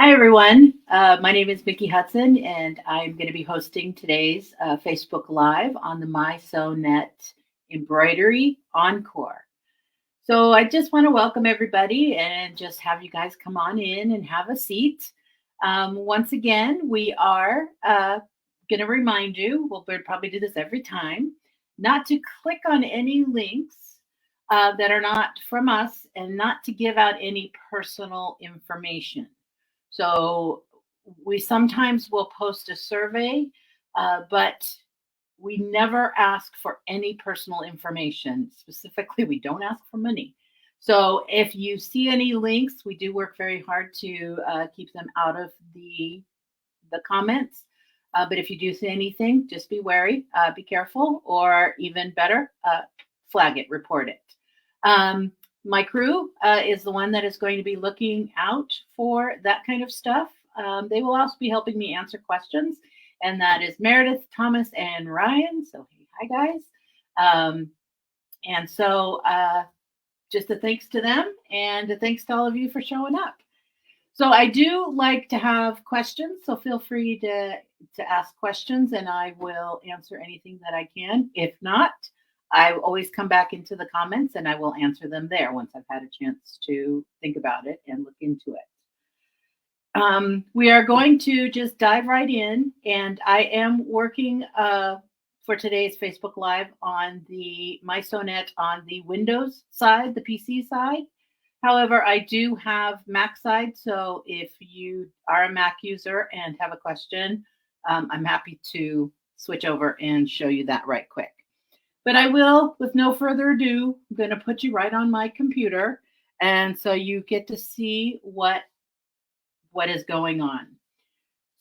Hi, everyone. My name is Vicki Hudson, and I'm going to be hosting today's Facebook Live on the MySewNet Embroidery Encore. So I just want to welcome everybody and just have you guys come on in and have a seat. Once again, we are going to remind you, we'll probably do this every time, not to click on any links that are not from us and not to give out any personal information. So we sometimes will post a survey, but we never ask for any personal information. Specifically, we don't ask for money. So if you see any links, we do work very hard to keep them out of the comments. But if you do see anything, just be wary, be careful, or even better, flag it, report it. My crew is the one that is going to be looking out for that kind of stuff. They will also be helping me answer questions, and that is Meredith, Thomas, and Ryan. So, hey, hi, guys. And so, just a thanks to them and a thanks to all of you for showing up. So I do like to have questions, so feel free to ask questions, and I will answer anything that I can. If not, I always come back into the comments and I will answer them there once I've had a chance to think about it and look into it. We are going to just dive right in, and I am working for today's Facebook Live on the MySewNet on the Windows side, the PC side. However, I do have Mac side, so if you are a Mac user and have a question, I'm happy to switch over and show you that right quick. But I will, with no further ado, I'm going to put you right on my computer, and so you get to see what is going on.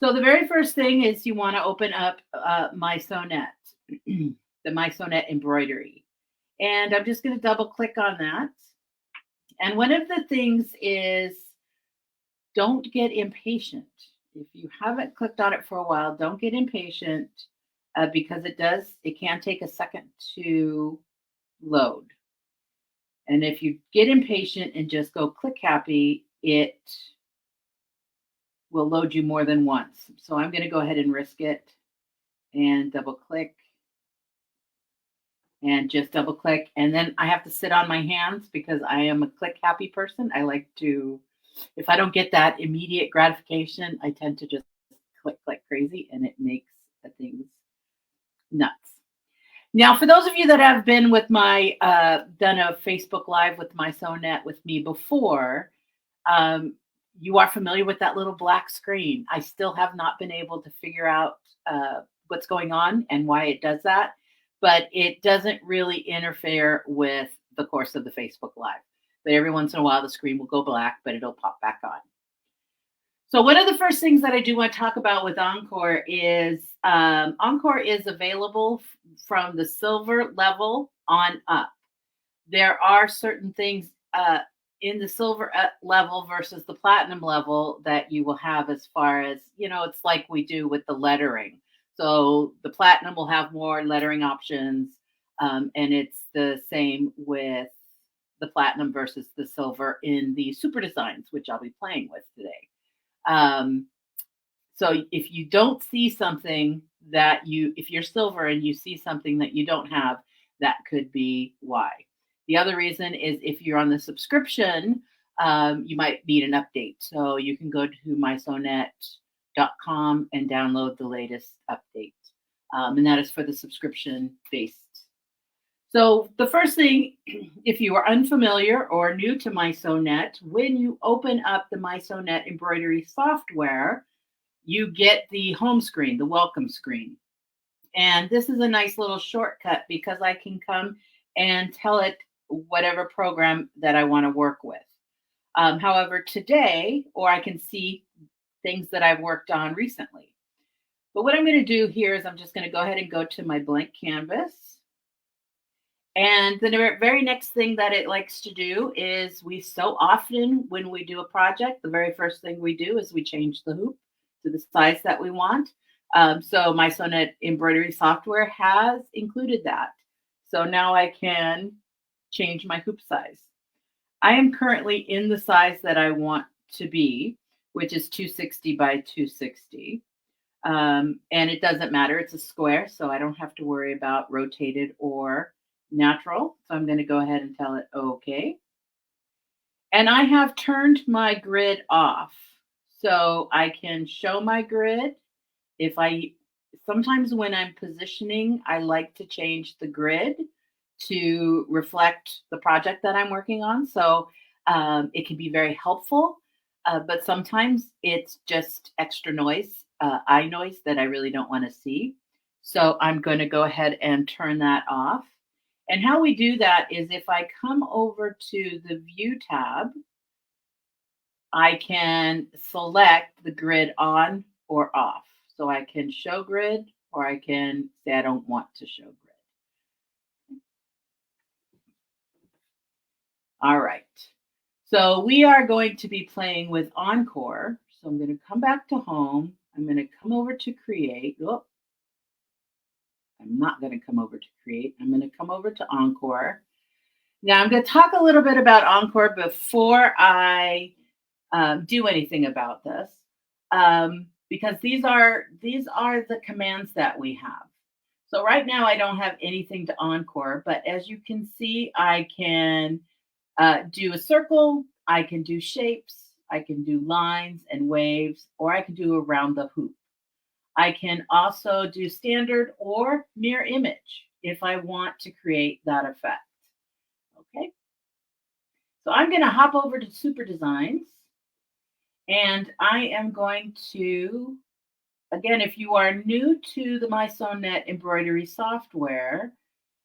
So the very first thing is you want to open up MySewNet, the MySewNet embroidery. And I'm just going to double click on that. And one of the things is don't get impatient. If you haven't clicked on it for a while, don't get impatient because it can take a second to load. And if you get impatient and just go click happy, it will load you more than once. So I'm going to go ahead and risk it and double click and just double click. And then I have to sit on my hands because I am a click happy person. I like to, if I don't get that immediate gratification, I tend to just click like crazy and it makes things nuts. Now, for those of you that have been with my, done a Facebook Live with MySewNet with me before, you are familiar with that little black screen. I still have not been able to figure out what's going on and why it does that, but it doesn't really interfere with the course of the Facebook Live. But every once in a while, the screen will go black, but it'll pop back on. So one of the first things that I do want to talk about with Encore is available from the silver level on up. There are certain things in the silver level versus the platinum level that you will have as far as, it's like we do with the lettering. So the platinum will have more lettering options, and it's the same with the platinum versus the silver in the super designs, which I'll be playing with today. So if you don't see something if you're silver and you see something that you don't have, that could be why. The other reason is if you're on the subscription, you might need an update. So you can go to mysewnet.com and download the latest update. And that is for the subscription based. So the first thing, if you are unfamiliar or new to MySewNet, when you open up the MySewNet embroidery software, you get the home screen, the welcome screen. And this is a nice little shortcut because I can come and tell it whatever program that I want to work with. However, today, or I can see things that I've worked on recently. But what I'm going to do here is I'm just going to go ahead and go to my blank canvas. And the very next thing that it likes to do is we so often, when we do a project, the very first thing we do is we change the hoop to the size that we want. So MySewNet embroidery software has included that. So now I can change my hoop size. I am currently in the size that I want to be. which is 260 by 260. And it doesn't matter. It's a square, so I don't have to worry about rotated or natural. So I'm going to go ahead and tell it OK. And I have turned my grid off. So I can show my grid. Sometimes when I'm positioning, I like to change the grid to reflect the project that I'm working on. So it can be very helpful, but sometimes it's just extra noise, eye noise that I really don't want to see. So I'm going to go ahead and turn that off. And how we do that is if I come over to the View tab, I can select the grid on or off. So I can show grid, or I can say I don't want to show grid. All right. So we are going to be playing with Encore. So I'm going to come back to Home. I'm going to come over to Create. Oh, I'm not going to come over to Create. I'm going to come over to Encore. Now I'm going to talk a little bit about Encore before I do anything about this, because these are the commands that we have. So right now I don't have anything to Encore, but as you can see, I can do a circle, I can do shapes, I can do lines and waves, or I can do around the hoop. I can also do standard or mirror image if I want to create that effect. Okay. So I'm going to hop over to Super Designs, and I am going to, again, if you are new to the MySewNet embroidery software,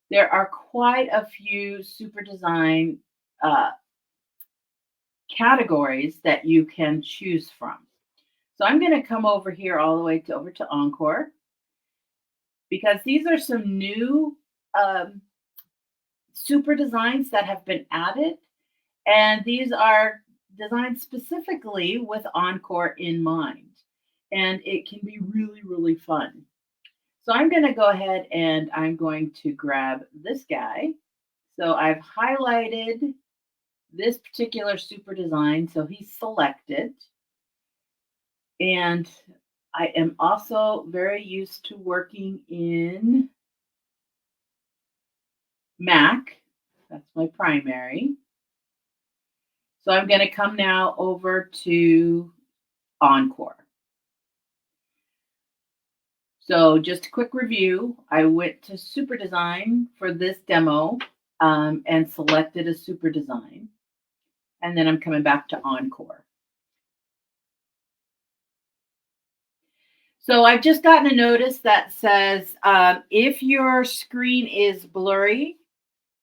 there are quite a few Super Design categories that you can choose from. So I'm going to come over here all the way over to Encore, because these are some new super designs that have been added. And these are designed specifically with Encore in mind. And it can be really, really fun. So I'm going to go ahead and I'm going to grab this guy. So I've highlighted this particular super design, so he's selected. And I am also very used to working in Mac. That's my primary. So I'm going to come now over to Encore. So just a quick review, I went to Super Design for this demo and selected a super design. And then I'm coming back to Encore. So I've just gotten a notice that says if your screen is blurry,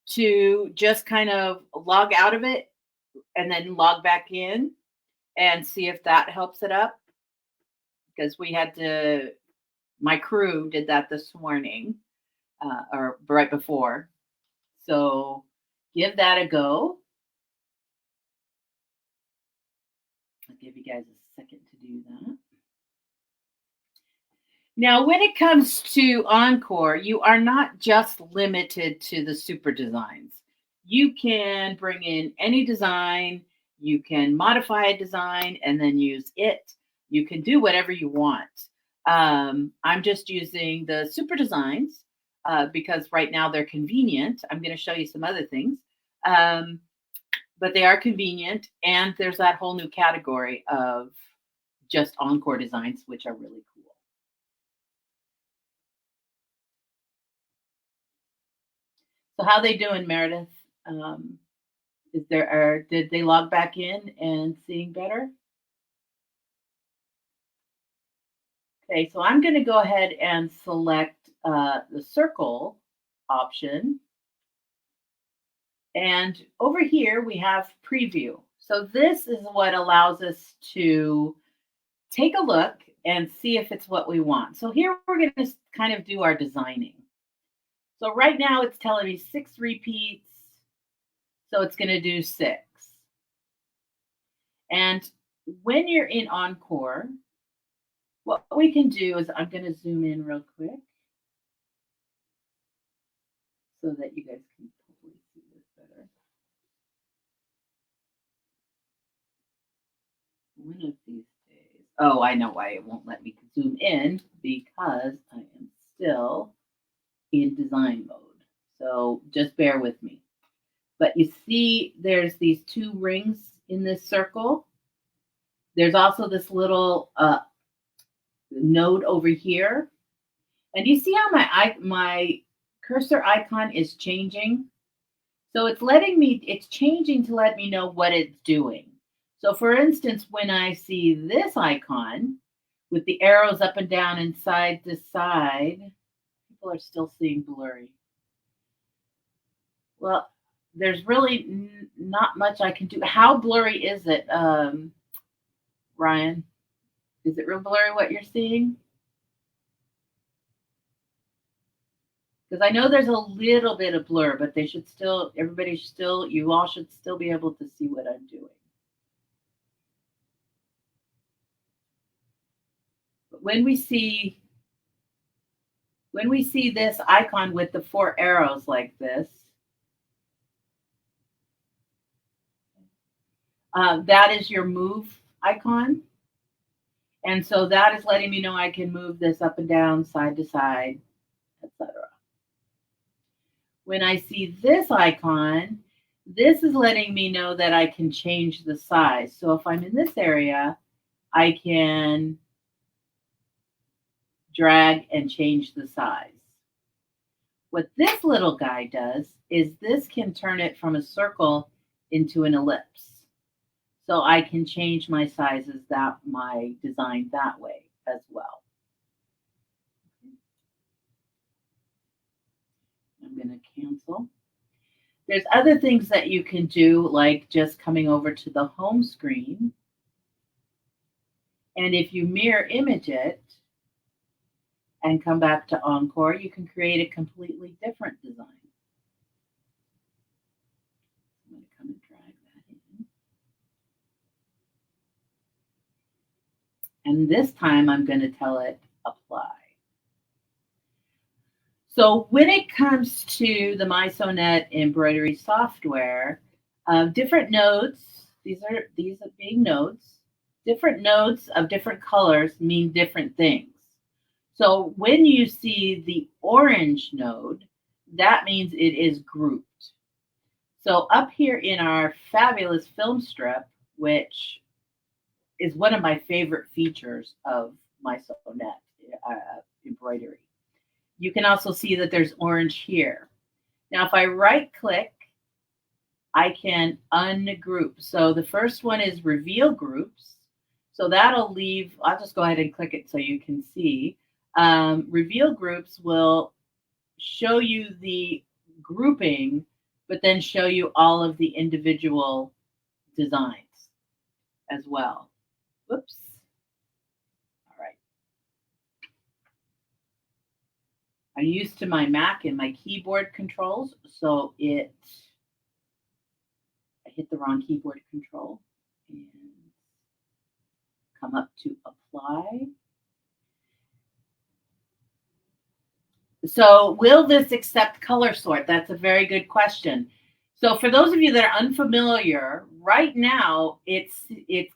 to just kind of log out of it and then log back in and see if that helps it up. Because my crew did that this morning or right before. So give that a go. I'll give you guys a second to do that. Now, when it comes to Encore, you are not just limited to the super designs. You can bring in any design, you can modify a design and then use it. You can do whatever you want. I'm just using the super designs because right now they're convenient. I'm going to show you some other things, but they are convenient. And there's that whole new category of just Encore designs, which are really cool. So how they doing, Meredith? Did they log back in and seeing better? Okay, so I'm going to go ahead and select the circle option. And over here we have preview. So this is what allows us to take a look and see if it's what we want. So here we're going to kind of do our designing. So right now it's telling me 6 repeats. So it's going to do 6. And when you're in Encore, what we can do is I'm going to zoom in real quick so that you guys can hopefully see this better. one of these days. Oh, I know why it won't let me zoom in, because I am still in design mode. So just bear with me. But you see there's these two rings in this circle. There's also this little node over here. And you see how my cursor icon is changing? So it's changing to let me know what it's doing. So for instance, when I see this icon with the arrows up and down and side to side, people are still seeing blurry. Well, there's really not much I can do. How blurry is it, Ryan? Is it real blurry what you're seeing? Because I know there's a little bit of blur, but you all should still be able to see what I'm doing. But when we see this icon with the 4 arrows like this, that is your move icon. And so that is letting me know I can move this up and down, side to side, etc. When I see this icon, this is letting me know that I can change the size. So if I'm in this area, I can drag and change the size. What this little guy does is this can turn it from a circle into an ellipse. So I can change my sizes, my design that way as well. I'm going to cancel. There's other things that you can do, like just coming over to the home screen. And if you mirror image it and come back to Encore, you can create a completely different design. I'm going to come and drag that in. And this time I'm going to tell it apply. So when it comes to the MySewNet embroidery software, different nodes, these are being nodes, different nodes of different colors mean different things. So when you see the orange node, that means it is grouped. So up here in our fabulous film strip, which is one of my favorite features of MySewNet embroidery, you can also see that there's orange here. Now, if I right click, I can ungroup. So the first one is reveal groups. So that'll leave, I'll just go ahead and click it so you can see. Reveal groups will show you the grouping, but then show you all of the individual designs as well. Whoops. All right. I'm used to my Mac and my keyboard controls, so I hit the wrong keyboard control and come up to apply. So will this accept color sort? That's a very good question. So for those of you that are unfamiliar, right now, it's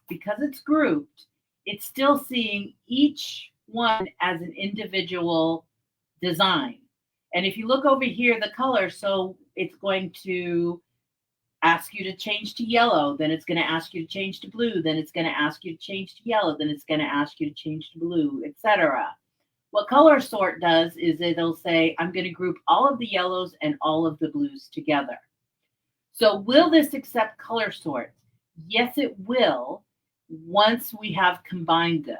because it's grouped, it's still seeing each one as an individual design. And if you look over here, the color, so it's going to ask you to change to yellow, then it's going to ask you to change to blue, then it's going to ask you to change to yellow, then it's going to ask you to change to blue, etc. What color sort does is it'll say, I'm going to group all of the yellows and all of the blues together. So will this accept color sort? Yes, it will, once we have combined this.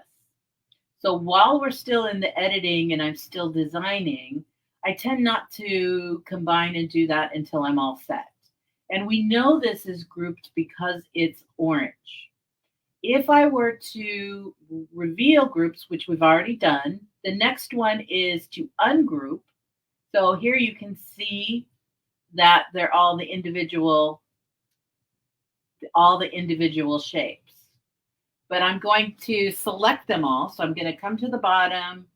So while we're still in the editing and I'm still designing, I tend not to combine and do that until I'm all set. And we know this is grouped because it's orange. If I were to reveal groups, which we've already done, the next one is to ungroup. So here you can see that they're all the individual shapes. But I'm going to select them all. So I'm going to come to the bottom,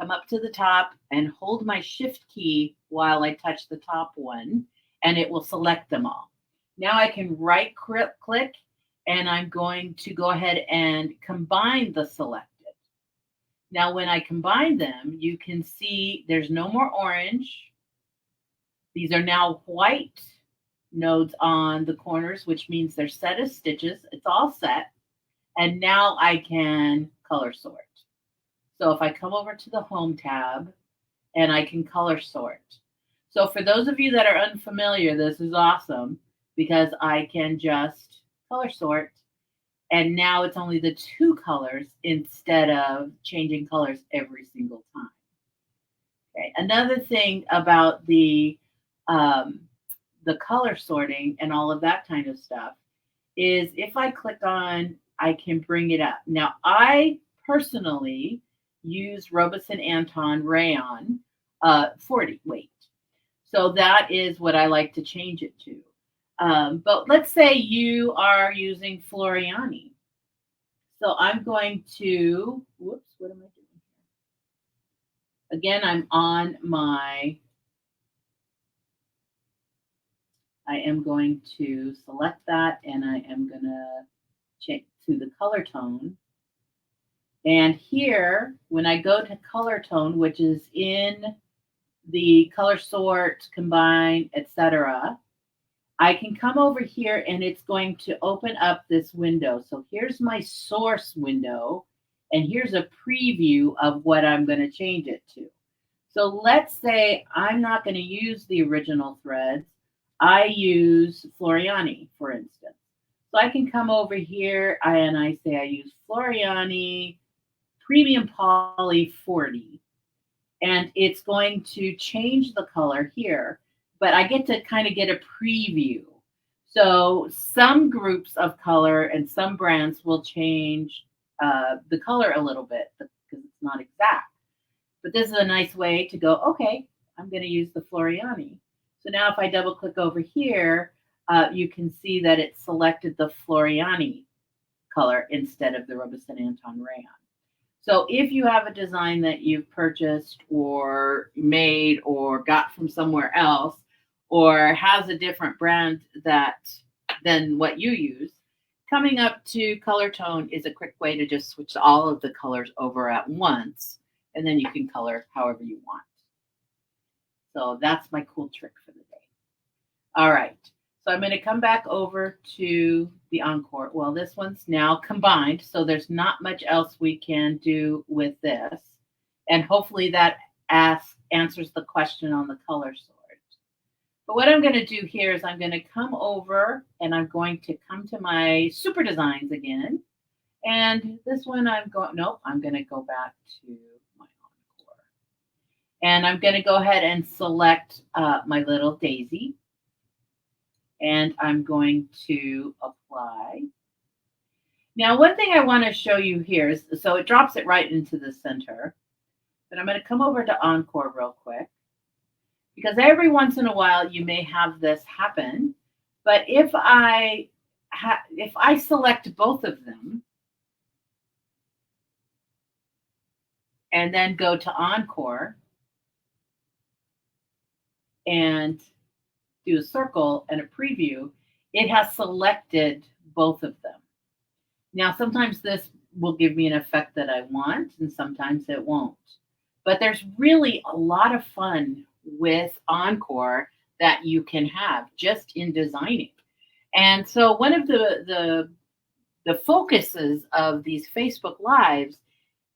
come up to the top, and hold my shift key while I touch the top one, and it will select them all. Now I can right click and I'm going to go ahead and combine the selected. Now, when I combine them, you can see there's no more orange. These are now white nodes on the corners, which means they're set as stitches. It's all set. And now I can color sort. So if I come over to the Home tab, and I can color sort. So for those of you that are unfamiliar, this is awesome because I can just color sort. And now it's only the 2 colors instead of changing colors every single time. Okay. Another thing about the color sorting and all of that kind of stuff is if I click on, I can bring it up. Now, I personally use Robeson Anton Rayon 40 weight. So that is what I like to change it to. But let's say you are using Floriani. So I'm going to, whoops, what am I doing here? Again, I'm on my, I am going to select that and I am going to change to the color tone. And here, when I go to color tone, which is in the color sort, combine, etc., I can come over here and it's going to open up this window. So here's my source window, and here's a preview of what I'm going to change it to. So let's say I'm not going to use the original threads. I use Floriani, for instance. So I can come over here and I say I use Floriani Premium Poly 40. And it's going to change the color here, but I get to kind of get a preview. So some groups of color and some brands will change the color a little bit because it's not exact. But this is a nice way to go, okay, I'm going to use the Floriani. So now if I double click over here, you can see that it selected the Floriani color instead of the Robeson Anton Rayon. So if you have a design that you've purchased or made or got from somewhere else or has a different brand than what you use, coming up to color tone is a quick way to just switch all of the colors over at once, and then you can color however you want. So that's my cool trick for the day. All right. So I'm going to come back over to the Encore. Well, this one's now combined, so there's not much else we can do with this. And hopefully that answers the question on the color sort. But what I'm going to do here is I'm going to come over and I'm going to come to my super designs again. And this one I'm going to go back to my Encore. And I'm going to go ahead and select my little daisy. And I'm going to apply. Now, one thing I want to show you here is, so it drops it right into the center. But I'm going to come over to Encore real quick. Because every once in a while you may have this happen. But if I select both of them and then go to Encore and do a circle and a preview, it has selected both of them. Now, sometimes this will give me an effect that I want, and sometimes it won't. But there's really a lot of fun with Encore that you can have just in designing. And so one of the focuses of these Facebook Lives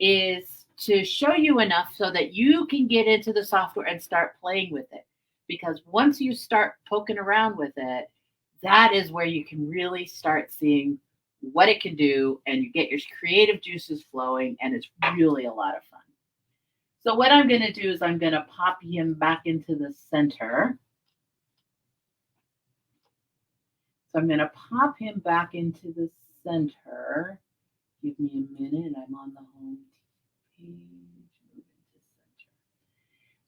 is to show you enough so that you can get into the software and start playing with it. Because once you start poking around with it, that is where you can really start seeing what it can do, and you get your creative juices flowing, and it's really a lot of fun. So what I'm going to do is I'm going to pop him back into the center. So I'm going to pop him back into the center. Give me a minute. I'm on the home page.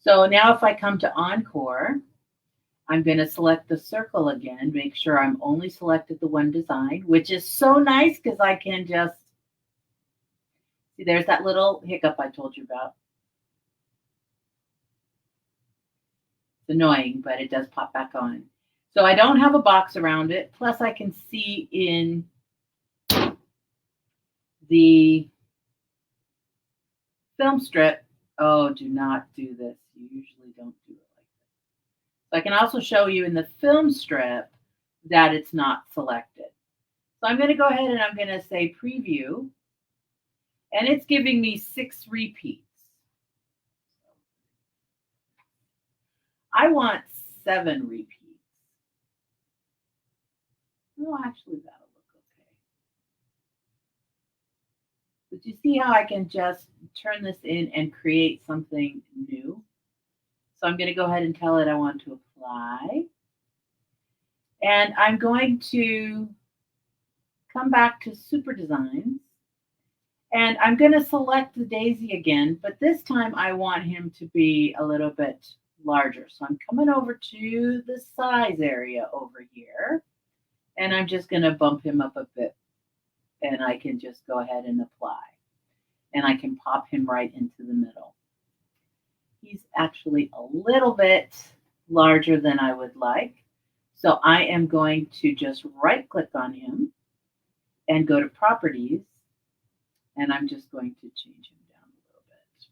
So now if I come to Encore, I'm going to select the circle again, make sure I'm only selected the one design, which is so nice because I can just, see there's that little hiccup I told you about. It's annoying, but it does pop back on. So I don't have a box around it. Plus I can see in the film strip, oh, do not do this. You usually don't do it like this. So I can also show you in the film strip that it's not selected. So I'm going to go ahead and I'm going to say preview, and it's giving me 6 repeats. I want 7 repeats. Oh, actually, that'll look okay. But you see how I can just turn this in and create something new? So I'm going to go ahead and tell it I want to apply. And I'm going to come back to Super Designs. And I'm going to select the daisy again, but this time I want him to be a little bit larger. So I'm coming over to the size area over here, and I'm just going to bump him up a bit. And I can just go ahead and apply. And I can pop him right into the middle. He's actually a little bit larger than I would like. So I am going to just right click on him and go to properties. And I'm just going to change him down a little bit.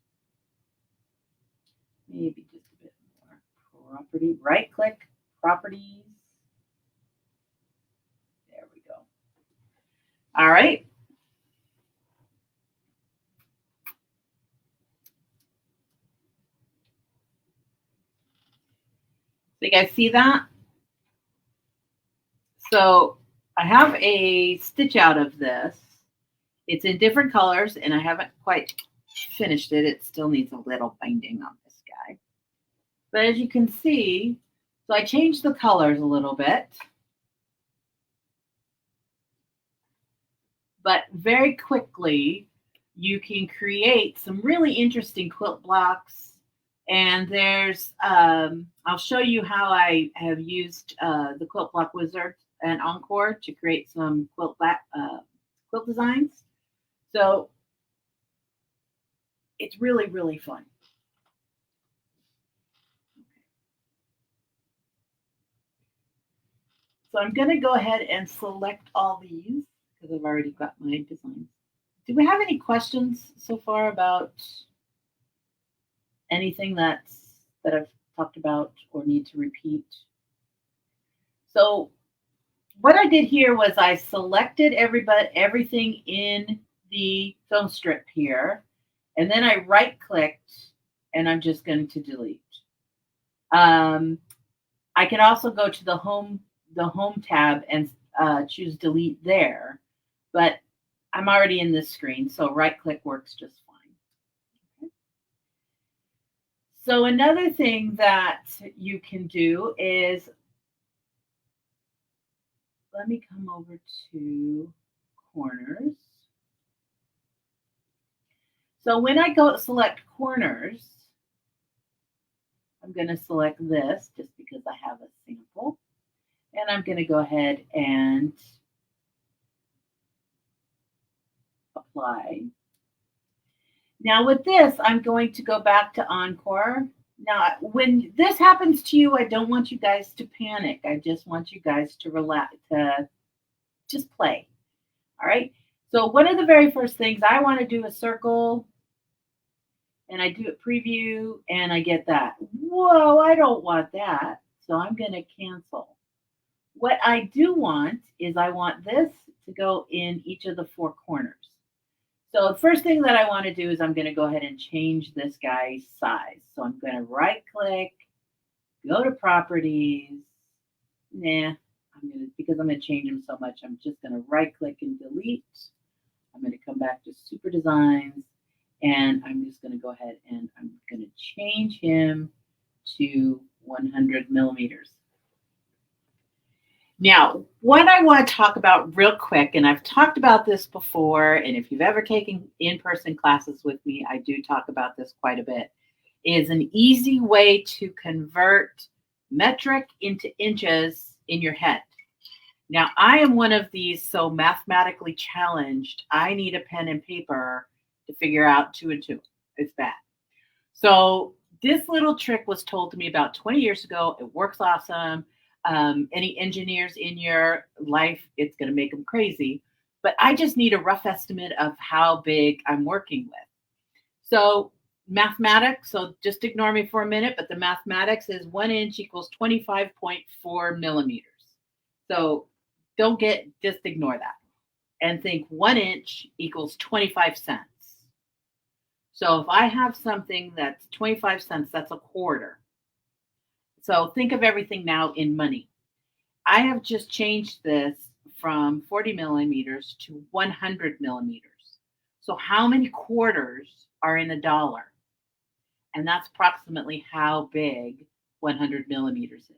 Maybe just a bit more. Property, right click, properties. There we go. All right. So you guys see that? So I have a stitch out of this. It's in different colors, and I haven't quite finished it. It still needs a little binding on this guy. But as you can see, so I changed the colors a little bit. But very quickly, you can create some really interesting quilt blocks. And there's, I'll show you how I have used the Quilt Block Wizard and Encore to create some quilt designs. So it's really, really fun. So I'm going to go ahead and select all these because I've already got my designs. Do we have any questions so far about anything that I've talked about or need to repeat? So what I did here was I selected everything in the film strip here, and then I right clicked and I'm just going to delete. I can also go to the home tab and choose delete there, but I'm already in this screen, so right click works just fine. Okay. So another thing that you can do is, let me come over to corners. So when I go select corners, I'm going to select this just because I have a sample. And I'm going to go ahead and apply. Now with this, I'm going to go back to Encore. Now, when this happens to you, I don't want you guys to panic. I just want you guys to relax, to just play. All right. So one of the very first things, I want to do a circle, and I do a preview, and I get that. Whoa, I don't want that. So I'm going to cancel. What I do want is I want this to go in each of the 4 corners. So the first thing that I want to do is I'm going to go ahead and change this guy's size. So I'm going to right click, go to properties. Because I'm going to change him so much, I'm just going to right click and delete. I'm going to come back to Super Designs, and I'm just going to go ahead and I'm going to change him to 100 millimeters. Now, what I want to talk about real quick, and I've talked about this before, and if you've ever taken in-person classes with me, I do talk about this quite a bit, is an easy way to convert metric into inches in your head. Now, I am one of these so mathematically challenged, I need a pen and paper to figure out 2 and 2. It's bad. So this little trick was told to me about 20 years ago. It works awesome. Any engineers in your life, it's going to make them crazy. but I just need a rough estimate of how big I'm working with. So mathematics, so just ignore me for a minute, but the mathematics is 1 inch equals 25.4 millimeters. So just ignore that and think 1 inch equals 25 cents. So if I have something that's 25 cents, that's a quarter. So think of everything now in money. I have just changed this from 40 millimeters to 100 millimeters. So how many quarters are in a dollar? And that's approximately how big 100 millimeters is.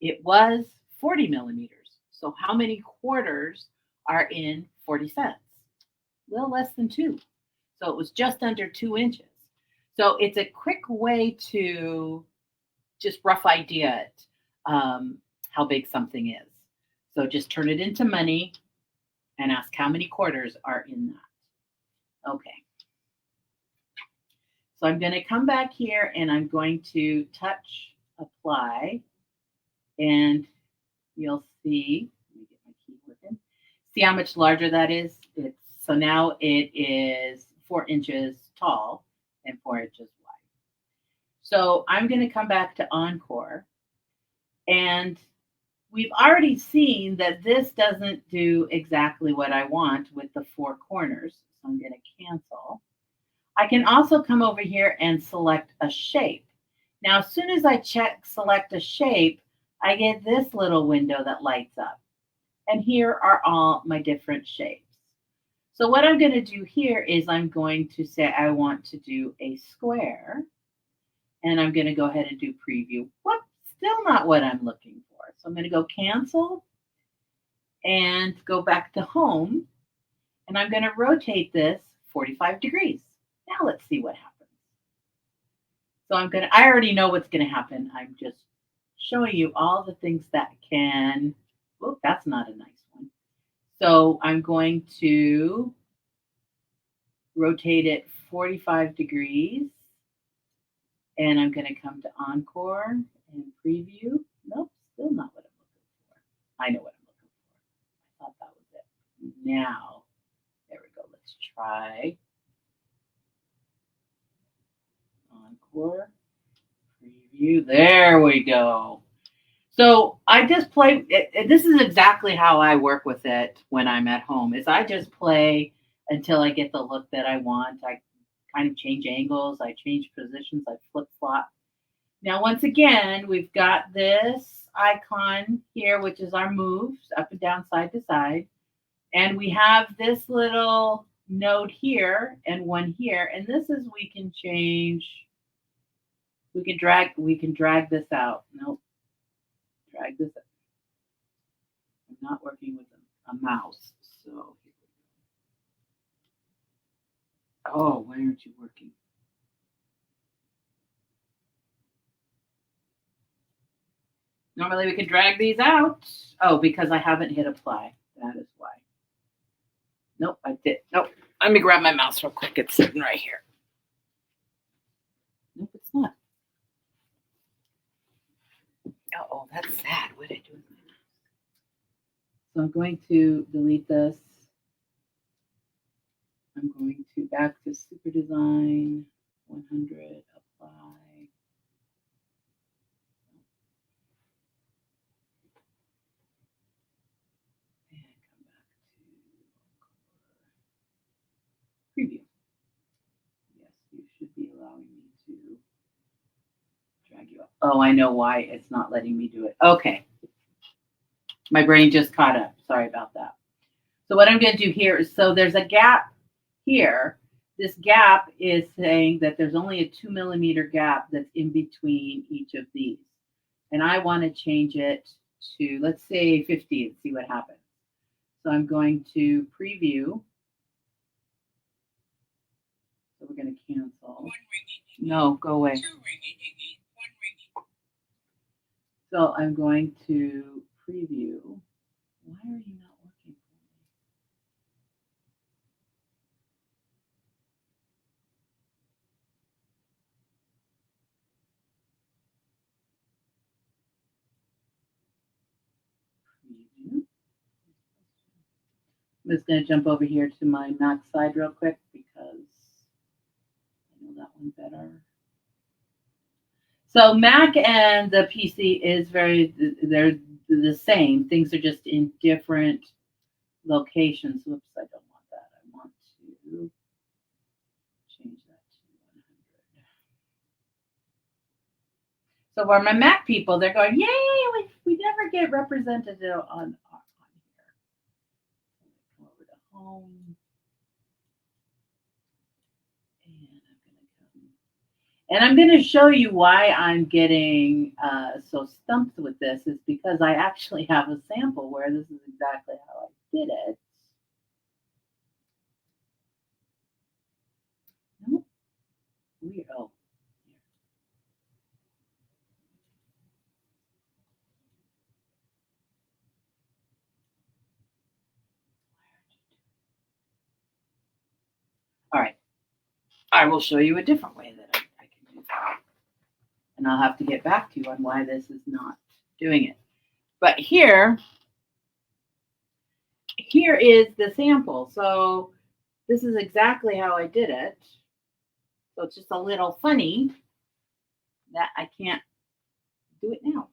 It was 40 millimeters. So how many quarters are in 40 cents? A little less than 2. So it was just under 2 inches. So it's a quick way to just rough idea it, how big something is. So just turn it into money and ask how many quarters are in that. Okay. So I'm going to come back here and I'm going to touch apply, and you'll see, let me get my key working. See how much larger that is? So now it is 4 inches tall and 4 inches wide. So I'm going to come back to Encore, and we've already seen that this doesn't do exactly what I want with the 4 corners. So I'm going to cancel. I can also come over here and select a shape. Now, as soon as I select a shape, I get this little window that lights up. And here are all my different shapes. So what I'm going to do here is I'm going to say I want to do a square. And I'm going to go ahead and do preview. Whoops, still not what I'm looking for. So I'm going to go cancel and go back to home. And I'm going to rotate this 45 degrees. Now let's see what happens. So I already know what's going to happen. I'm just showing you all the things that can, oh, that's not a nice one. So I'm going to rotate it 45 degrees. And I'm going to come to Encore and preview. Nope, still not what I'm looking for. I know what I'm looking for. I thought that was it. Now, there we go. Let's try Encore, preview. There we go. So I just play. This is exactly how I work with it when I'm at home. Is I just play until I get the look that I want. I kind of change angles. I change positions. I flip flop. Now, once again, we've got this icon here, which is our moves up and down, side to side. And we have this little node here and one here. And this is, we can change, we can drag this out. Nope. Drag this out. I'm not working with a mouse. So, oh, why aren't you working? Normally we can drag these out. Oh, because I haven't hit apply. That is why. Nope, I did. Nope. Let me grab my mouse real quick. It's sitting right here. Nope, it's not. Oh, that's sad. What did I do with my mouse? So I'm going to delete this. I'm going to back to Super Design, 100, apply. And come back to preview. Yes, you should be allowing me to drag you up. Oh, I know why it's not letting me do it. Okay. My brain just caught up. Sorry about that. So what I'm going to do here is, so there's a gap here. This gap is saying that there's only a 2 millimeter gap that's in between each of these. And I want to change it to, let's say 50 and see what happens. So I'm going to preview. So we're going to cancel. No, go away. So I'm going to preview. Why are you not working for me? Preview. I'm just going to jump over here to my Mac side real quick because I know that one better. So Mac and the PC is they're the same. Things are just in different locations. Whoops, I don't want that. I want to change that to 100. So for my Mac people, they're going, yay, we never get represented on here. Come over to home. And I'm going to show you why I'm getting so stumped with this is because I actually have a sample where this is exactly how I did it. Nope. Weird. Oh. All right. I will show you a different way that I can do that. And I'll have to get back to you on why this is not doing it. But here is the sample. So this is exactly how I did it. So it's just a little funny that I can't do it now.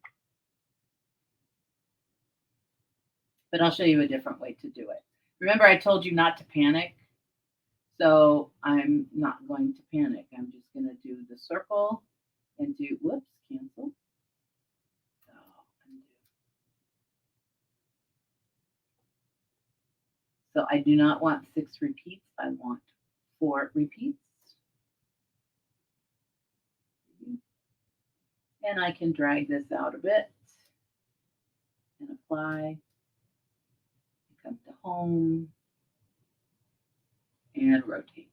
But I'll show you a different way to do it. Remember, I told you not to panic. So I'm not going to panic. I'm just going to do the circle and do, whoops, cancel. So I do not want 6 repeats. I want 4 repeats. And I can drag this out a bit and apply. Come to home and rotate.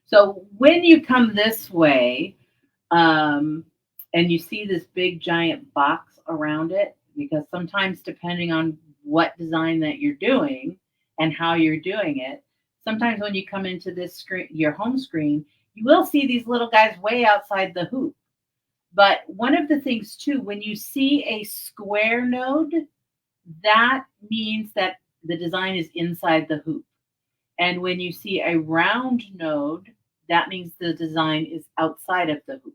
So when you come this way and you see this big giant box around it, because sometimes depending on what design that you're doing and how you're doing it, sometimes when you come into this screen, your home screen, you will see these little guys way outside the hoop. But one of the things too, when you see a square node, that means that the design is inside the hoop. And when you see a round node, that means the design is outside of the hoop.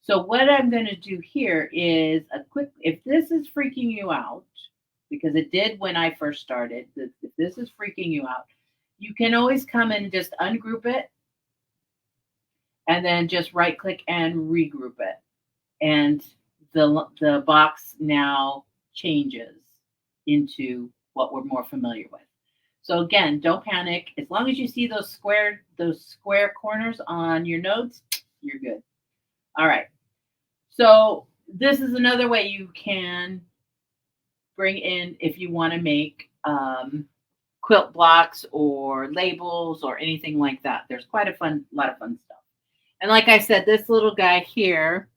So what I'm going to do here is a quick, if this is freaking you out, because it did when I first started, if this is freaking you out, you can always come and just ungroup it and then just right click and regroup it. And the box now changes into what we're more familiar with. So again, don't panic. As long as you see those square corners on your nodes, you're good. All right. So this is another way you can bring in if you want to make quilt blocks or labels or anything like that. There's quite a lot of fun stuff. And like I said, this little guy here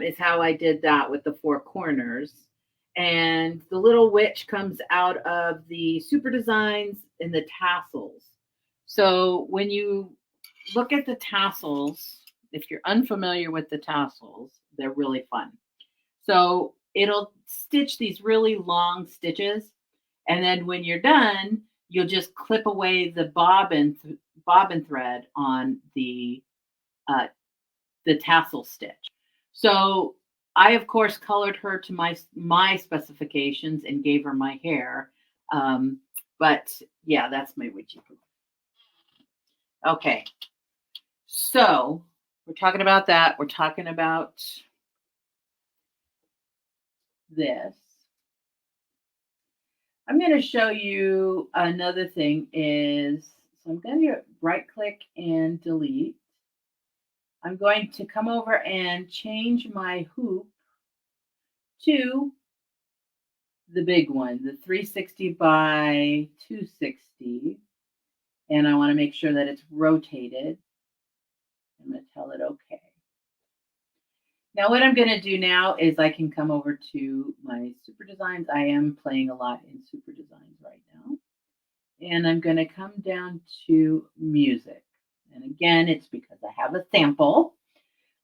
is how I did that with the 4 corners. And the little witch comes out of the super designs and the tassels. So when you look at the tassels, if you're unfamiliar with the tassels, they're really fun. So it'll stitch these really long stitches. And then when you're done, you'll just clip away the bobbin thread on the tassel stitch. So I, of course, colored her to my specifications and gave her my hair. But yeah, that's my witchy poo. Okay. So we're talking about that. We're talking about this. I'm going to show you another thing is, so I'm going to right click and delete. I'm going to come over and change my hoop to the big one, the 360 by 260. And I want to make sure that it's rotated. I'm going to tell it okay. Now what I'm going to do now is I can come over to my super designs. I am playing a lot in super designs right now. And I'm going to come down to music. And again, it's because I have a sample.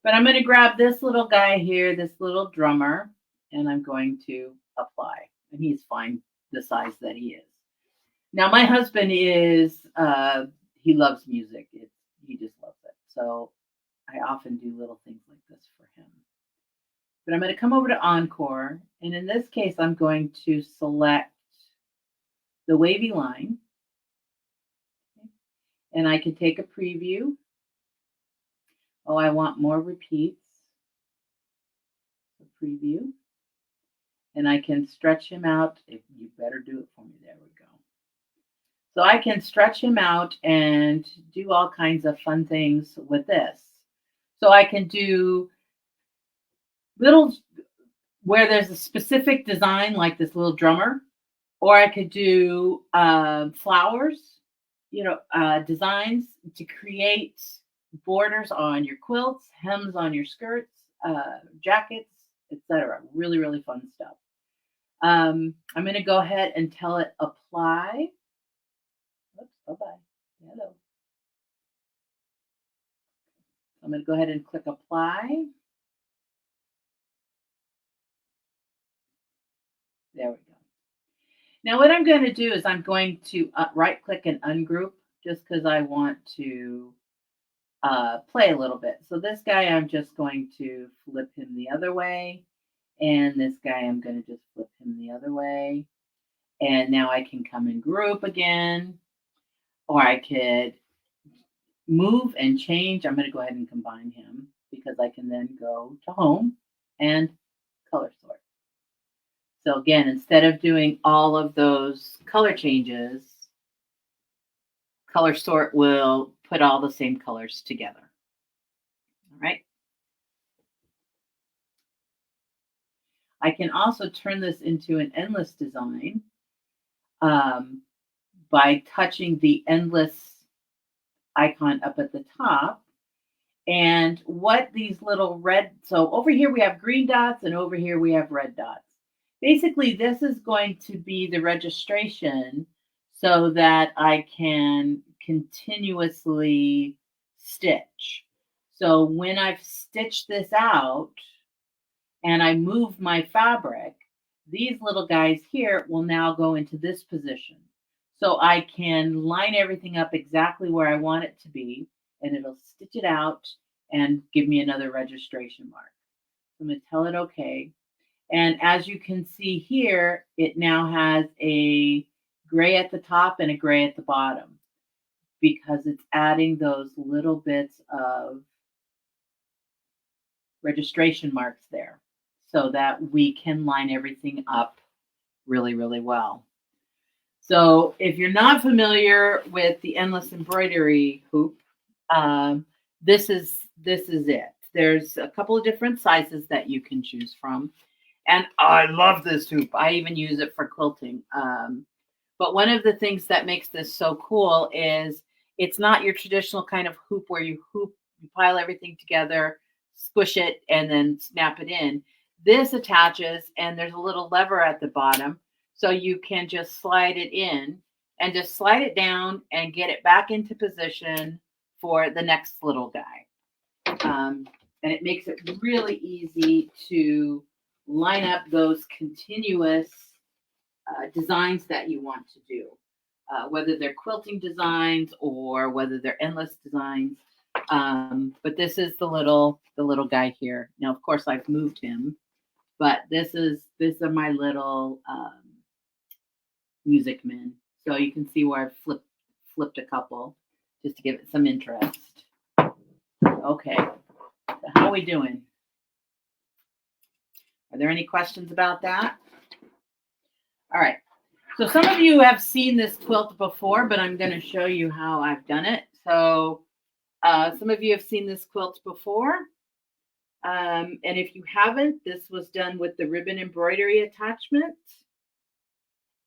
But I'm going to grab this little guy here, this little drummer, and I'm going to apply. And he's fine the size that he is. Now my husband is he loves music. He just loves it. So I often do little things like this for him. But I'm going to come over to Encore, and in this case, I'm going to select the wavy line, and I can take a preview. Oh, I want more repeats. A preview. And I can stretch him out. If you better do it for me. There we go. So I can stretch him out and do all kinds of fun things with this. So I can do little where there's a specific design like this little drummer, or I could do flowers, designs to create borders on your quilts, hems on your skirts, jackets, etc. Really, really fun stuff. I'm going to go ahead and tell it apply. Oops, bye-bye. Hello. I'm going to go ahead and click apply. There we go. Now what I'm going to do is I'm going to right click and ungroup just because I want to play a little bit. So this guy, I'm just going to flip him the other way. And this guy, I'm going to just flip him the other way. And now I can come and group again. Or I could move and change. I'm going to go ahead and combine him because I can then go to home and color sort. So again, instead of doing all of those color changes, color sort will put all the same colors together. All right. I can also turn this into an endless design by touching the endless icon up at the top. And what these little red, so over here we have green dots and over here we have red dots. Basically, this is going to be the registration so that I can continuously stitch. So when I've stitched this out and I move my fabric, these little guys here will now go into this position. So I can line everything up exactly where I want it to be, and it'll stitch it out and give me another registration mark. I'm going to tell it okay. And as you can see here, it now has a gray at the top and a gray at the bottom because it's adding those little bits of registration marks there so that we can line everything up really, really well. So if you're not familiar with the endless embroidery hoop, this is it. There's a couple of different sizes that you can choose from. And I love this hoop. I even use it for quilting. But one of the things that makes this so cool is it's not your traditional kind of hoop where you pile everything together, squish it, and then snap it in. This attaches, and there's a little lever at the bottom. So you can just slide it in and just slide it down and get it back into position for the next little guy. And it makes it really easy to line up those continuous designs that you want to do, whether they're quilting designs or whether they're endless designs. But this is the little guy here. Now, of course, I've moved him, but these are my little music men. So you can see where I've flipped a couple just to give it some interest. Okay, so how are we doing? Are there any questions about that? All right. So some of you have seen this quilt before, but I'm going to show you how I've done it. So some of you have seen this quilt before. And if you haven't, this was done with the ribbon embroidery attachment.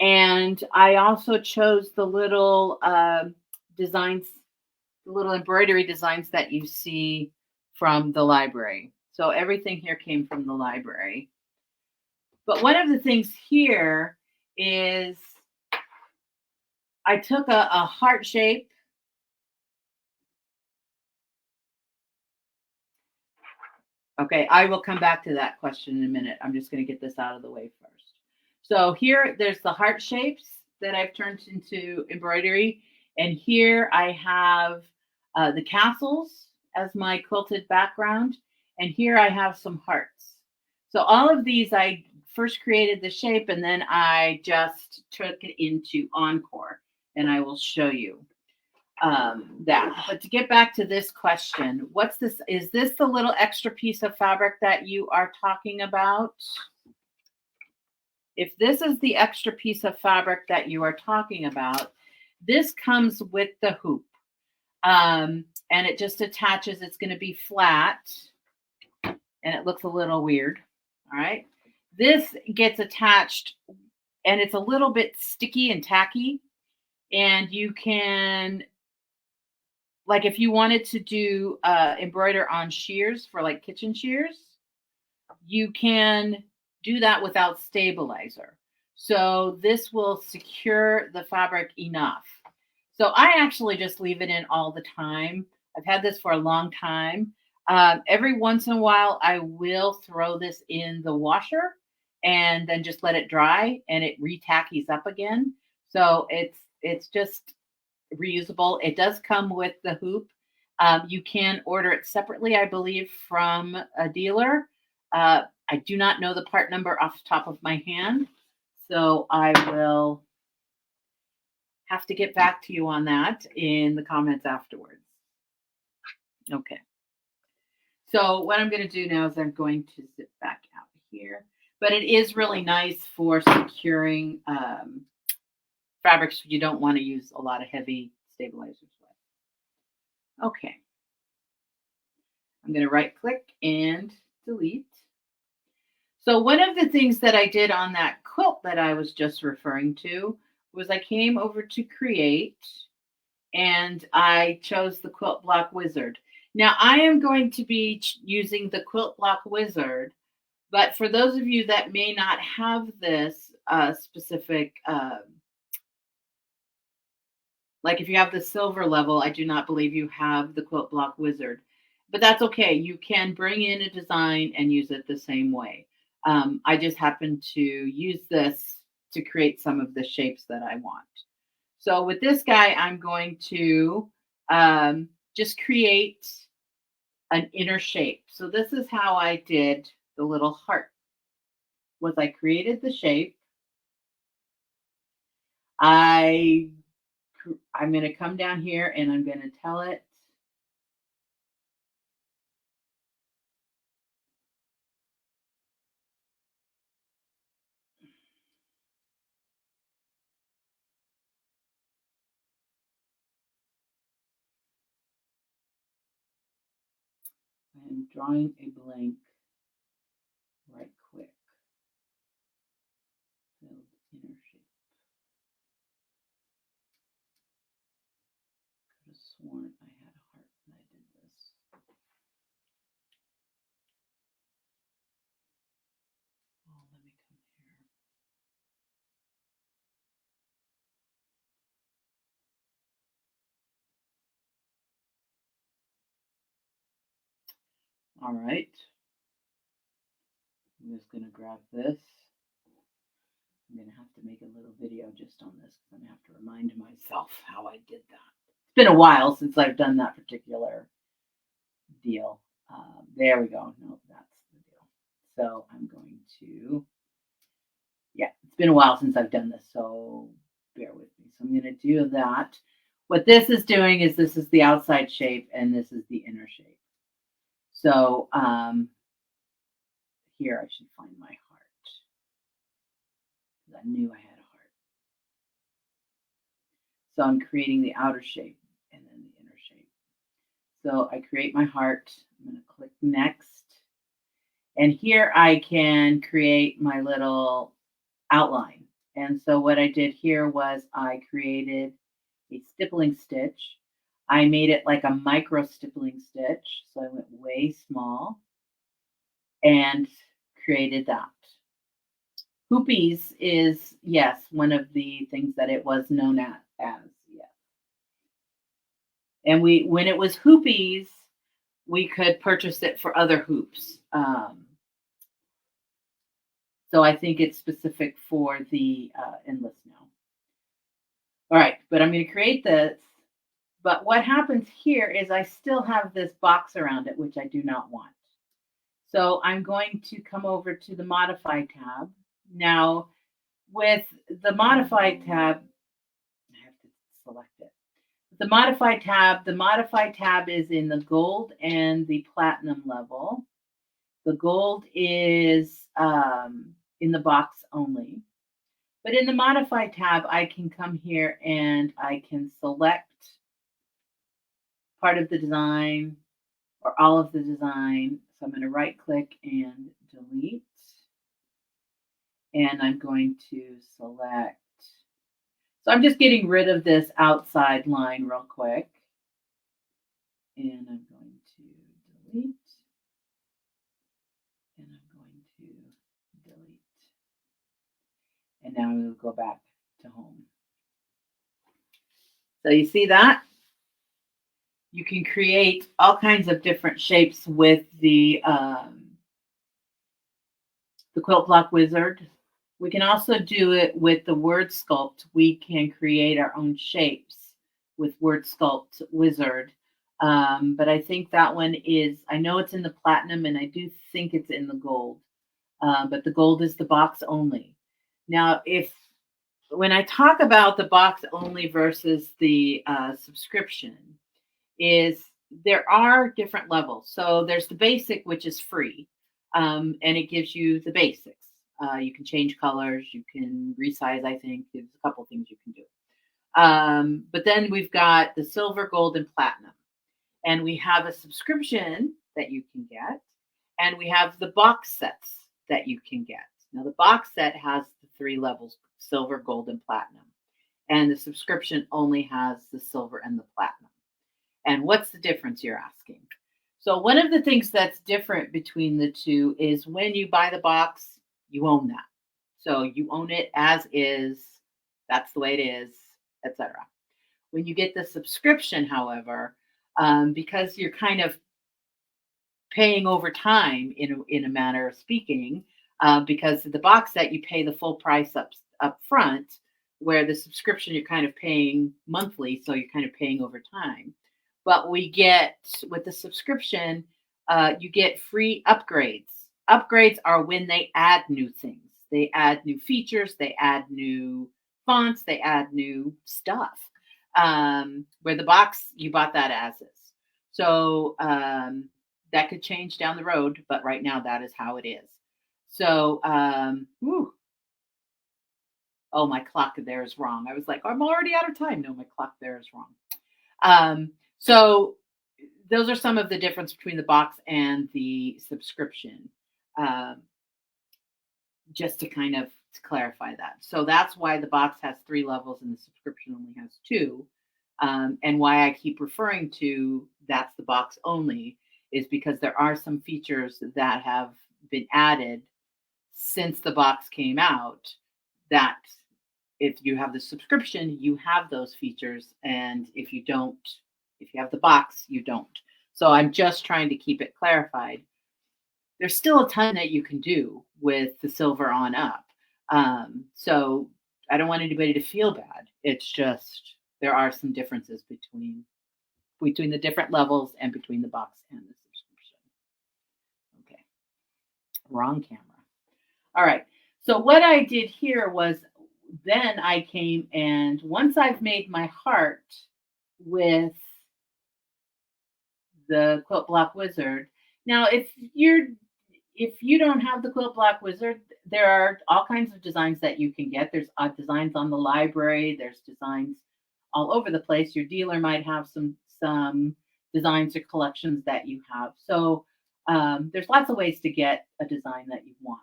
And I also chose the little designs, the little embroidery designs that you see from the library. So everything here came from the library. But one of the things here is I took a heart shape. Okay, I will come back to that question in a minute. I'm just going to get this out of the way first. So here, there's the heart shapes. that I've turned into embroidery. And here I have the castles as my quilted background. And here I have some hearts. So all of these, I first created the shape and then I just took it into Encore. And I will show you that. But to get back to this question, what's this? Is this the little extra piece of fabric that you are talking about? If this is the extra piece of fabric that you are talking about, this comes with the hoop. And it just attaches. It's going to be flat. And it looks a little weird. All right. This gets attached and it's a little bit sticky and tacky. And you can, like if you wanted to do embroider on shears for like kitchen shears, you can do that without stabilizer. So this will secure the fabric enough. So I actually just leave it in all the time. I've had this for a long time. Every once in a while, I will throw this in the washer and then just let it dry and it retackies up again. So it's just reusable. It does come with the hoop. You can order it separately, I believe, from a dealer. I do not know the part number off the top of my hand, so I will have to get back to you on that in the comments afterwards. Okay. So what I'm going to do now is I'm going to zip back out here. But it is really nice for securing fabrics you don't want to use a lot of heavy stabilizers with. Okay. I'm going to right click and delete. So one of the things that I did on that quilt that I was just referring to was I came over to create and I chose the Quilt Block Wizard. Now I am going to be using the Quilt Block Wizard, but for those of you that may not have this specific, like if you have the silver level, I do not believe you have the Quilt Block Wizard, but that's okay. You can bring in a design and use it the same way. I just happen to use this to create some of the shapes that I want. So with this guy, I'm going to just create an inner shape. So this is how I did the little heart. Was I created the shape. I'm going to come down here and I'm going to tell it I'm drawing a blank right quick. Build inner shape. Could have sworn I had a heart when I did this. Oh, let me come here. All right. I'm just going to grab this. I'm going to have to make a little video just on this because I'm going to have to remind myself how I did that. It's been a while since I've done that particular deal. There we go. No, that's the deal. So I'm going to, yeah, it's been a while since I've done this, so bear with me. So I'm going to do that. What this is doing is this is the outside shape and this is the inner shape. So here I should find my heart. I knew I had a heart. So I'm creating the outer shape and then the inner shape. So I create my heart. I'm going to click next. And here I can create my little outline. And so what I did here was I created a stippling stitch. I made it like a micro stippling stitch. So I went way small and created that. Hoopies is, yes, one of the things that it was known as, yes. And when it was hoopies, we could purchase it for other hoops. So I think it's specific for the endless now. All right, but I'm going to create this. But what happens here is I still have this box around it, which I do not want. So I'm going to come over to the Modify tab. Now, with the Modify tab, I have to select it. The Modify tab is in the gold and the platinum level. The gold is in the box only. But in the Modify tab, I can come here and I can select part of the design or all of the design. So I'm going to right click and delete. And I'm going to select. So I'm just getting rid of this outside line real quick. And I'm going to delete. And I'm going to delete. And now I'm going to go back to home. So you see that? You can create all kinds of different shapes with the Quilt Block Wizard. We can also do it with the Word Sculpt. We can create our own shapes with Word Sculpt Wizard. But I think that one is, I know it's in the platinum and I do think it's in the gold. But the gold is the box only. Now, when I talk about the box only versus the subscription, there are different levels. So there's the basic, which is free, and it gives you the basics. You can change colors, you can resize, I think. There's a couple things you can do. But then we've got the silver, gold, and platinum. And we have a subscription that you can get, and we have the box sets that you can get. Now, the box set has the 3 levels, silver, gold, and platinum. And the subscription only has the silver and the platinum. And what's the difference, you're asking? So one of the things that's different between the two is when you buy the box, you own that. So you own it as is. That's the way it is, etc. When you get the subscription, however, because you're kind of paying over time in a manner of speaking, because the box set you pay the full price up front, where the subscription you're kind of paying monthly, so you're kind of paying over time. But we get, with the subscription, you get free upgrades. Upgrades are when they add new things. They add new features, they add new fonts, they add new stuff. Where the box, you bought that as is. So that could change down the road, but right now that is how it is. So, oh, my clock there is wrong. I was like, I'm already out of time. No, my clock there is wrong. So those are some of the difference between the box and the subscription, just to kind of clarify that. So that's why the box has 3 levels and the subscription only has 2. And why I keep referring to that's the box only is because there are some features that have been added since the box came out that if you have the subscription, you have those features. And if you don't, if you have the box, you don't. So I'm just trying to keep it clarified. There's still a ton that you can do with the silver on up. So I don't want anybody to feel bad. It's just there are some differences between the different levels and between the box and the subscription. Okay, wrong camera. All right. So what I did here was then I came and once I've made my heart with the Quilt Block Wizard. Now, if you don't have the Quilt Block Wizard, there are all kinds of designs that you can get. There's designs on the library. There's designs all over the place. Your dealer might have some designs or collections that you have. So there's lots of ways to get a design that you want.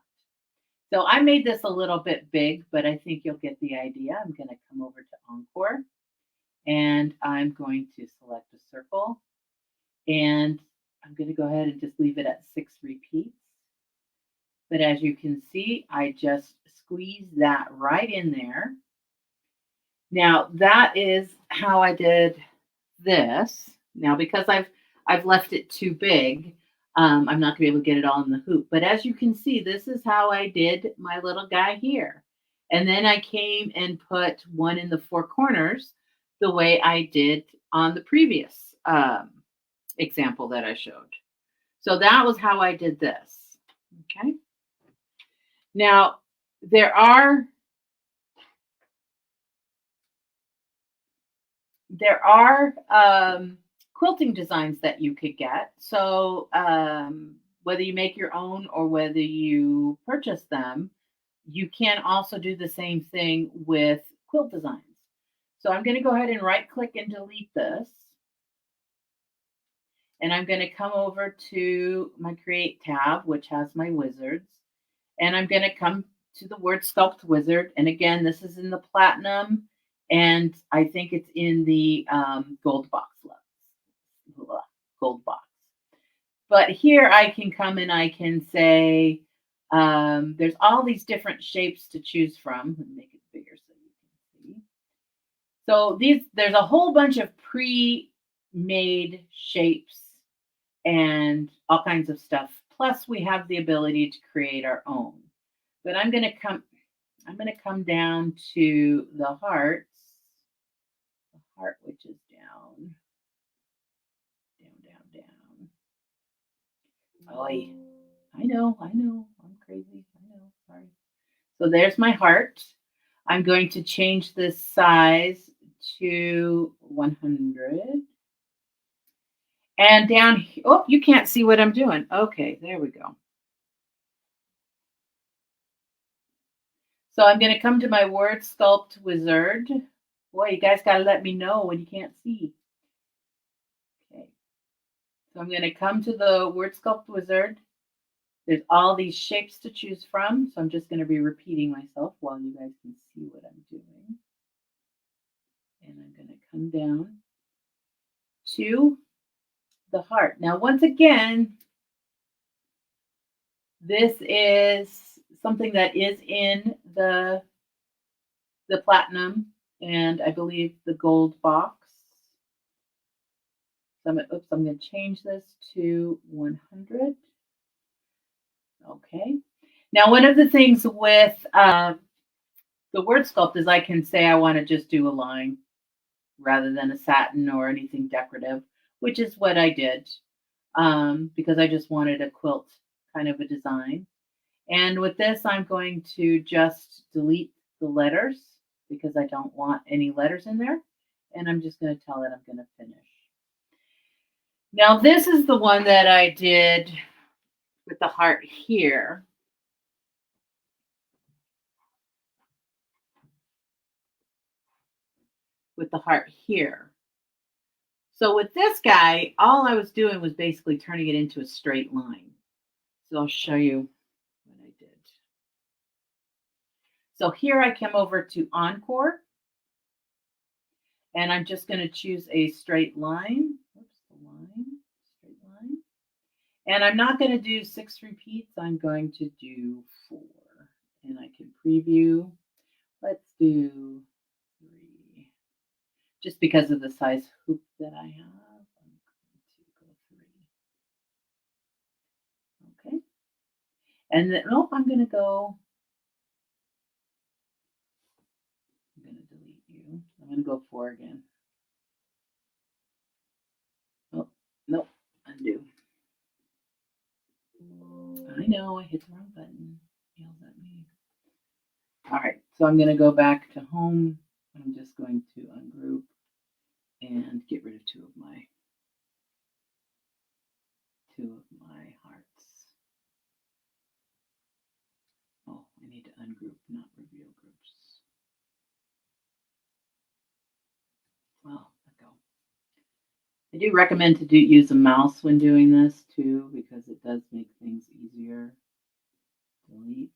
So I made this a little bit big, but I think you'll get the idea. I'm going to come over to Encore, and I'm going to select a circle. And I'm going to go ahead and just leave it at 6 repeats. But as you can see, I just squeeze that right in there. Now that is how I did this. Now because I've left it too big, I'm not going to be able to get it all in the hoop. But as you can see, this is how I did my little guy here. And then I came and put one in the four corners the way I did on the previous example that I showed. So that was how I did this. Okay. Now, there are quilting designs that you could get. So whether you make your own or whether you purchase them, you can also do the same thing with quilt designs. So I'm going to go ahead and right click and delete this. And I'm going to come over to my Create tab, which has my wizards. And I'm going to come to the word Sculpt Wizard. And again, this is in the platinum. And I think it's in the gold box. Gold box. But here I can come and I can say, there's all these different shapes to choose from. Let me make it bigger so you can see. So there's a whole bunch of pre-made shapes and all kinds of stuff. Plus, we have the ability to create our own. But I'm going to come down to the hearts. The heart, which is down. Oh, I know. I'm crazy. I know. Sorry. So there's my heart. I'm going to change this size to 100. And down here, oh, you can't see what I'm doing. Okay, there we go. So I'm going to come to my word Sculpt Wizard. Boy, you guys got to let me know when you can't see. Okay. So I'm going to come to the word Sculpt Wizard. There's all these shapes to choose from. So I'm just going to be repeating myself while you guys can see what I'm doing. And I'm going to come down to the heart. Now, once again, this is something that is in the platinum and I believe the gold box. So I'm going to change this to 100. Okay. Now, one of the things with the word sculpt is I can say I want to just do a line rather than a satin or anything decorative, which is what I did because I just wanted a quilt kind of a design. And with this, I'm going to just delete the letters because I don't want any letters in there. And I'm just going to tell it I'm going to finish. Now, this is the one that I did with the heart here. With the heart here. So with this guy, all I was doing was basically turning it into a straight line. So I'll show you what I did. So here I come over to Encore. And I'm just going to choose a straight line. Oops, the line, straight line. And I'm not going to do 6 repeats. I'm going to do 4. And I can preview. Let's do 3. Just because of the size hoop that I have, I'm going to go 3. Okay. And then, oh, I'm going to delete you. I'm going to go 4 again. Oh, nope, undo. I know, I hit the wrong button. Yells at me. All right, so I'm going to go back to home. I'm just going to ungroup and get rid of 2 of my hearts. Oh, I need to ungroup, not reveal groups. Well, let go. I do recommend to use a mouse when doing this too, because it does make things easier. Delete.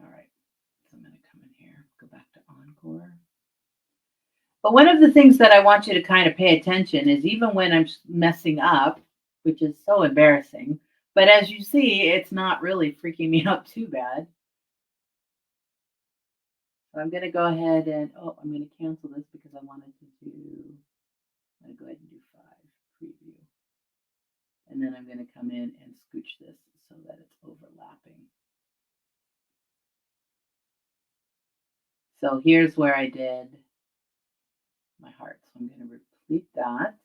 All right, so I'm going to come in here, go back to Encore. But one of the things that I want you to kind of pay attention is even when I'm messing up, which is so embarrassing, but as you see, it's not really freaking me out too bad. So I'm going to go ahead and, I'm going to cancel this because I'm going to go ahead and do 5, preview. And then I'm going to come in and scooch this so that it's overlapping. So here's where I did my heart. So I'm going to repeat that.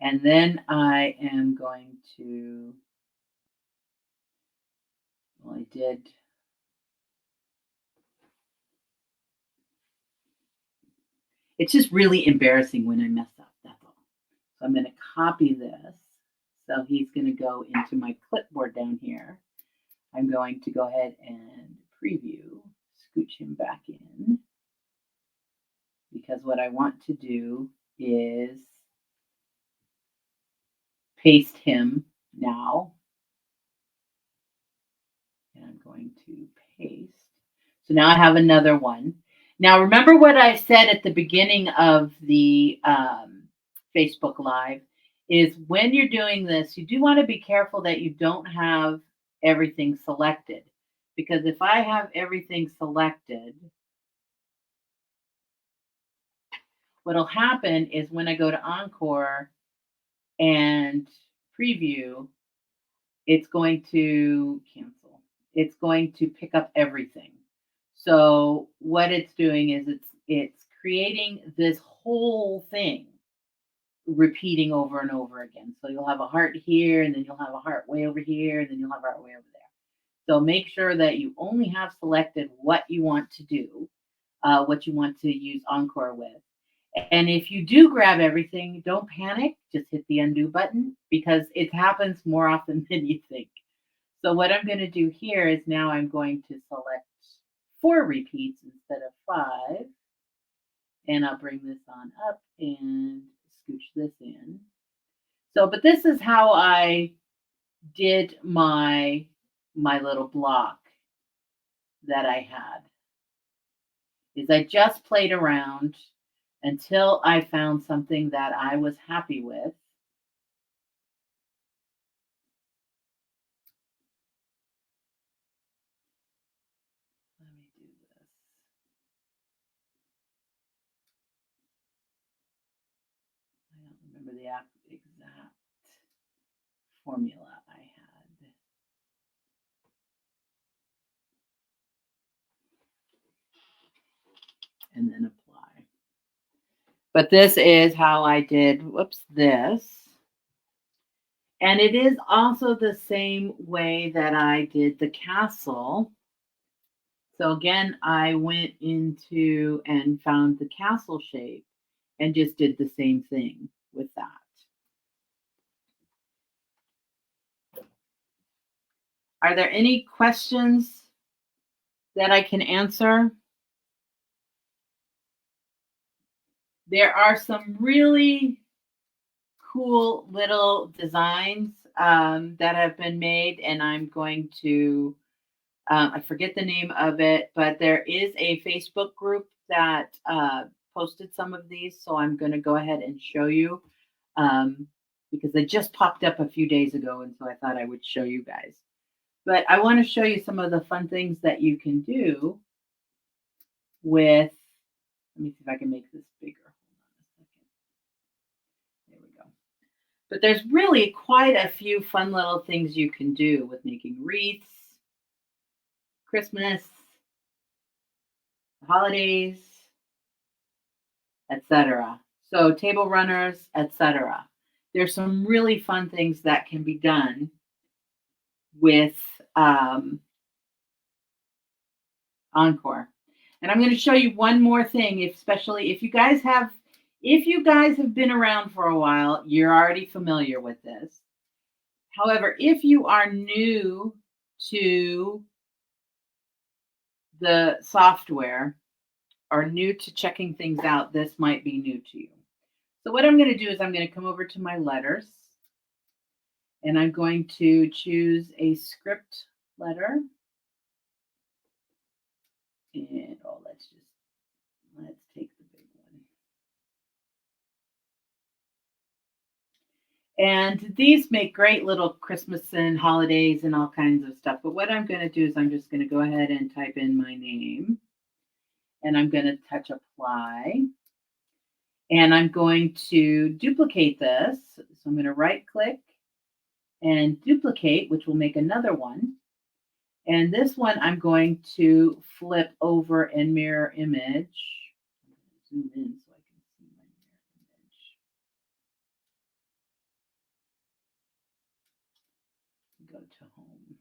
And then I am going to, well, I did, it's just really embarrassing when I mess up, that's all. So I'm going to copy this. So he's going to go into my clipboard down here. I'm going to go ahead and preview, scooch him back in, because what I want to do is paste him now. And I'm going to paste. So now I have another one. Now remember what I said at the beginning of the Facebook Live is when you're doing this, you do want to be careful that you don't have everything selected. Because if I have everything selected, what'll happen is when I go to Encore and preview, it's going to cancel. It's going to pick up everything. So what it's doing is it's creating this whole thing repeating over and over again. So you'll have a heart here, and then you'll have a heart way over here, and then you'll have a heart way over there. So make sure that you only have selected what you want to do, what you want to use Encore with. And if you do grab everything, don't panic. Just hit the undo button because it happens more often than you think. So what I'm going to do here is now I'm going to select 4 repeats instead of 5. And I'll bring this on up and scooch this in. So, but this is how I did my little block that I had. Is I just played around until I found something that I was happy with. Let me do this. I don't remember the exact formula I had. And then apply. But this is how I did, this. And it is also the same way that I did the castle. So again, I went into and found the castle shape and just did the same thing with that. Are there any questions that I can answer? There are some really cool little designs that have been made, and I'm going to, I forget the name of it, but there is a Facebook group that posted some of these, so I'm going to go ahead and show you because they just popped up a few days ago, and so I thought I would show you guys. But I want to show you some of the fun things that you can do with, let me see if I can make this bigger. Hold on a second. There we go. But there's really quite a few fun little things you can do with making wreaths, Christmas, holidays, etc. So table runners, etc. There's some really fun things that can be done with Encore. And I'm going to show you one more thing, especially if you guys have been around for a while, you're already familiar with this. However, if you are new to the software or new to checking things out, this might be new to you. So what I'm going to do is I'm going to come over to my letters and I'm going to choose a script letter. And let's take the big one. And these make great little Christmas and holidays and all kinds of stuff. But what I'm going to do is I'm just going to go ahead and type in my name. And I'm going to touch apply. And I'm going to duplicate this. So I'm going to right click and duplicate, which will make another one. And this one I'm going to flip over and mirror image. Zoom in so I can see my mirror image. Go to home.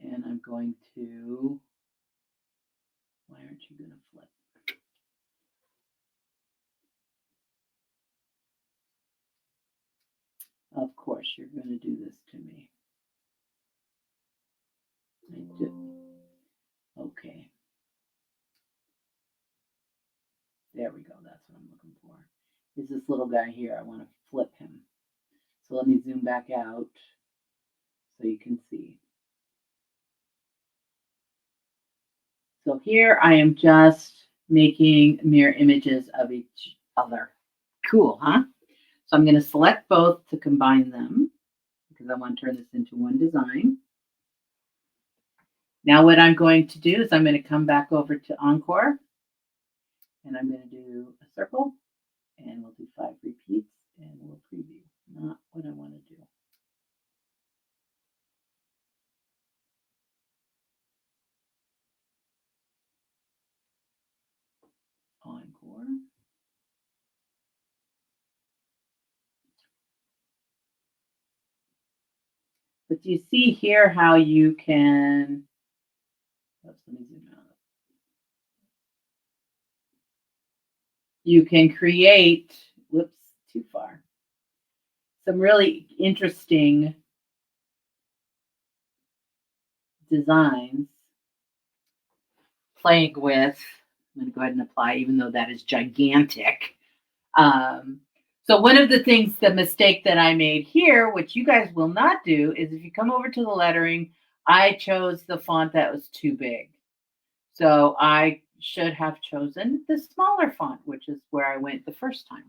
And I'm going to, why aren't you going to flip? Of course, you're going to do this to me. I do. Okay. There we go. That's what I'm looking for. Is this little guy here. I want to flip him. So let me zoom back out so you can see. So here I am just making mirror images of each other. Cool, huh? So I'm going to select both to combine them because I want to turn this into one design. Now what I'm going to do is I'm going to come back over to Encore and I'm going to do a circle and we'll do 5 repeats and we'll preview. Not what I want to do. Encore. But do you see here how you can, oops, let me zoom out. You can create, whoops, too far, some really interesting designs playing with, I'm going to go ahead and apply, even though that is gigantic. So one of the things, the mistake that I made here, which you guys will not do, is if you come over to the lettering, I chose the font that was too big. So I should have chosen the smaller font, which is where I went the first time.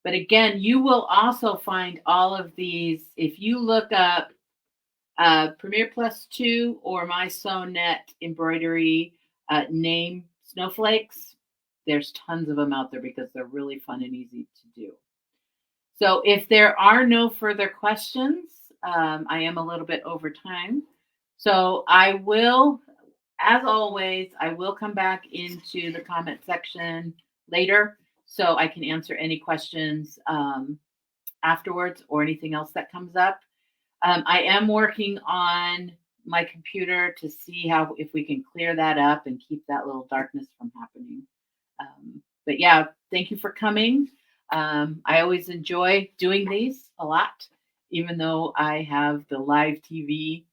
But again, you will also find all of these, if you look up Premiere Plus 2 or my Sew-Net embroidery name snowflakes, there's tons of them out there because they're really fun and easy to do. So if there are no further questions, I am a little bit over time. So I will, as always, I will come back into the comment section later so I can answer any questions afterwards or anything else that comes up. I am working on my computer to see how, if we can clear that up and keep that little darkness from happening. But yeah, thank you for coming. I always enjoy doing these a lot, even though I have the live TV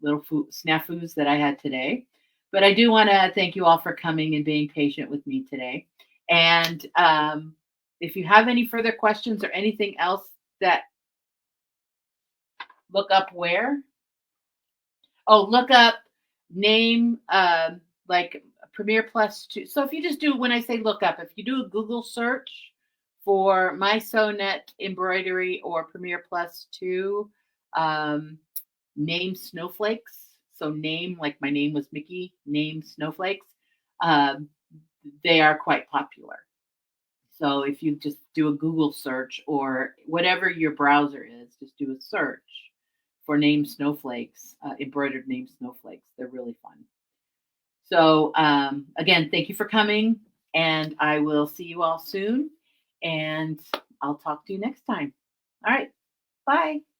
little snafus that I had today. But I do want to thank you all for coming and being patient with me today. And if you have any further questions or anything else that, look up where? Oh, look up name like Premiere Plus 2. So if you just do, when I say look up, if you do a Google search for my Sew-Net embroidery or Premiere Plus 2, name snowflakes. So name, like my name was Mickey, name snowflakes. They are quite popular. So if you just do a Google search or whatever your browser is, just do a search for name snowflakes, embroidered name snowflakes. They're really fun. So again, thank you for coming, and I will see you all soon, and I'll talk to you next time. All right, bye.